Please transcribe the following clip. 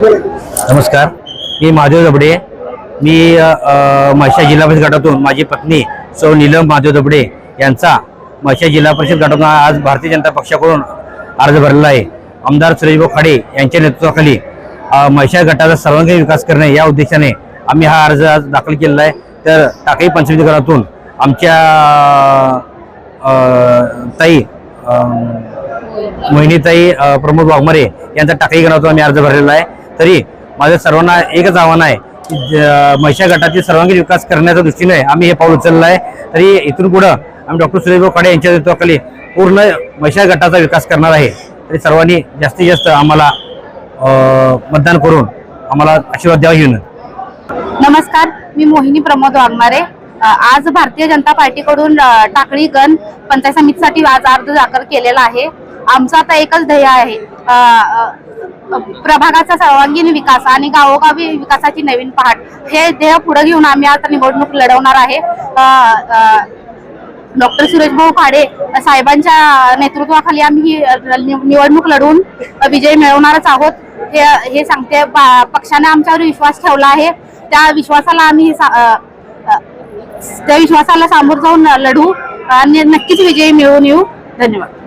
नमस्कार, मी महादेव दबडे। मी म्हैसाळ जिल्हा परिषद गटातून माझी पत्नी सौ नीलम महादेव दबडे यांचा म्हैसाळ जिल्हा परिषद गटातून आज भारतीय जनता पक्षाकडून अर्ज भरलेला आहे। आमदार सुरेशभाऊ खाडे यांच्या नेतृत्वाखाली म्हैसाळ गटाचा सर्वांगीण विकास करणे या उद्देशाने आम्ही हा अर्ज आज दाखल केलेला आहे। तर टाकळी पंचायत गटातून आमच्या ताई मोहिनीताई प्रमोद वाघमारे यांचा टाकळी गटातून आम्ही अर्ज भरलेला आहे। तरी माझ्या सर्वांना एकच आव्हान आहे की म्हैसाळ गटातील सर्वांगीण विकास करण्याच्या दृष्टीने आम्ही हे पाऊल उचललं आहे। तरी इथून पुढे आम्ही डॉक्टर सुरेशभाऊ खाडे यांच्या नेतृत्वाखाली पूर्ण म्हैसाळ गटाचा विकास करणार आहे। तरी सर्वांनी जास्तीत जास्त आम्हाला मतदान करून आम्हाला आशीर्वाद द्यावा ही विनंती। नमस्कार, मी मोहिनी प्रमोद वाघमारे। आज भारतीय जनता पार्टीकडून टाकळी गण पंचायत समितीसाठी आज अर्ज दाखल केलेला आहे। आमचं आता एकच ध्येय आहे, प्रभागाचा सर्वांगीण विकास आणि गावोगावी विकासाची नवीन पहाट हे ध्येय पुढे घेऊन आम्ही आता निवडणूक लढवणार आहे। डॉक्टर सुरेशभाऊ खाडे साहेबांच्या नेतृत्वाखाली आम्ही निवडणूक लढवून विजय मिळवणारच आहोत हे सांगते। पक्षाने आमच्यावर विश्वास ठेवला आहे, त्या विश्वासाला सामोरं जाऊन लढू आणि नक्कीच विजय मिळवून येऊ। धन्यवाद।